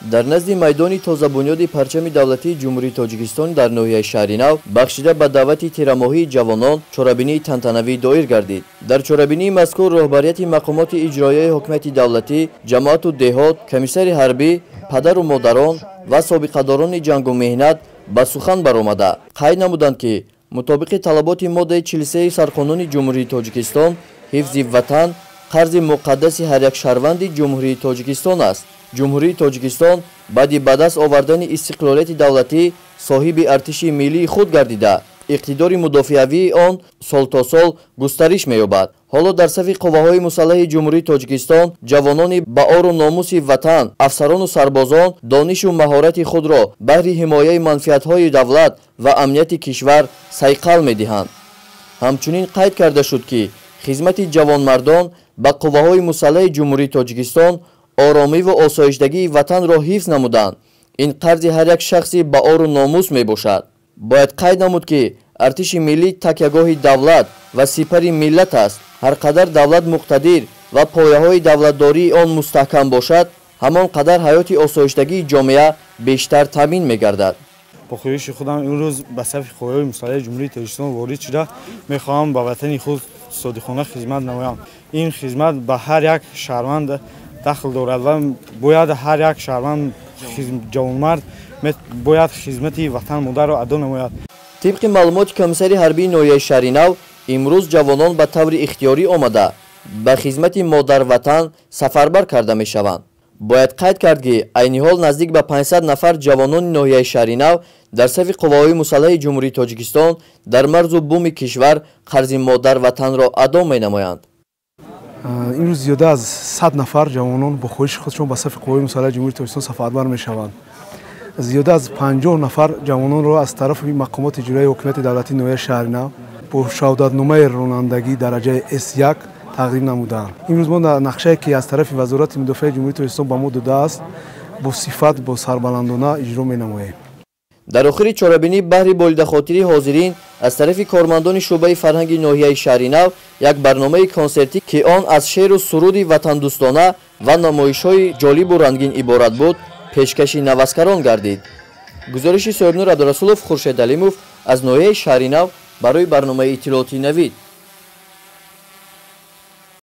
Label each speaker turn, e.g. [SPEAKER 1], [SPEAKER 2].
[SPEAKER 1] дар назди майдони тозабунёди парчами давлатии ҷумҳурии Тоҷикистон дар ноҳияи шаҳри Нав бахшида ба даъвати тирамоҳии ҷавонон чорабинии тантанавӣ доир гардид. Дар чорабинии мазкур роҳбарияти мақомоти иҷроияи ҳокимияти давлатӣ, ҷамоату деҳот, комиссари ҳарбӣ, падару модарон ва собиқадорони ҷангу меҳнат ба сухан баромада қайд намуданд ки мутобиқи талаботи моддаи 43 Сарқонуни ҷумҳурии Тоҷикистон ҳифзи ватан қарзи муқаддаси ҳар як шаҳрванди ҷумҳурии Тоҷикистон аст. ҷумҳурии Тоҷикистон баъди ба даст овардани истиқлолияти давлатӣ соҳиби артиши миллии худ гардида, иқтидори мудофиавии он сол то сол густариш меёбад. ҳоло дар сафи қувваҳои мусаллаҳи ҷумҳурии Тоҷикистон ҷавонони ба ору номуси ватан, афсарону сарбозон донишу маҳорати худро баҳри ҳимояи манфиатҳои давлат ва амнияти кишвар сайқал медиҳанд. ҳамчунин қайд карда шуд ки хизмати ҷавонмардон ба қувваҳои мусаллаҳи ҷумҳурии Тоҷикистон оромӣ ва осоиштагии ватанро ҳифз намуданд. ин қарзи ҳар як шахси ба ору номус мебошад. бояд қайд намуд ки артиши миллӣ такягоҳи давлат ва сипари миллат аст. ҳар қадар давлат муқтадир ва пояҳои давлатдории он мустаҳкам бошад, ҳамон қадар ҳаёти осоиштагии ҷомеа бештар таъмин мегардад.
[SPEAKER 2] با خویش خودم امروز به صف قوای مسلح جمهوری تاجیکستان وارد شده میخواهم به وطن خود صادقانه خدمت نمایم. این خدمت به هر یک شهروند دخل دارد و باید هر یک شهروند جوانمرد باید خدمت وطن مادر را ادا نماید.
[SPEAKER 1] طبق معلومات کمیسری حربی نوحه شهر نو، امروز جوانان به طور اختیاری آمده به خدمت مادر وطن سفربر کرده میشوند. باید قید کرد که عین حال نزدیک به 500 نفر جوانان ناحیه شهر نو در صف قواهای مسلح جمهوری تاجیکستان در مرز و بوم کشور قرض مادر وطن را ادا می‌نمایند.
[SPEAKER 3] امروز زیاده از 100 نفر جوانان با خواهش خودشون به صف قواهای مسلح جمهوری تاجیکستان سفربر می‌شوند. زیاده از 50 نفر جوانان را از طرف مقامات اجرایی حکومت دولتی ناحیه شهر نو با شهادتنامه رانندگی درجه S1 تقدیم نمودند. امروز ما در نقشه‌ای که از طرف وزارت مدافع جمهوری تاجیکستان به ما داده است با صفت با سربلندانه اجرا می‌نماییم.
[SPEAKER 1] در آخر چارابینی بهر بریده خاطری حاضرین از طرف کارمندان شعبه فرهنگ ناحیه شهر نو یک برنامه کنسرتی که آن از شعر و سرود وطن دوستانه و نمایش‌های جالب و رنگین عبارت بود پیشکشی نوازکاران گردید. گزارش سرنور عبدالرسولов خورشید علیموف از ناحیه شهر نو برای برنامه اطلاعاتی نوید.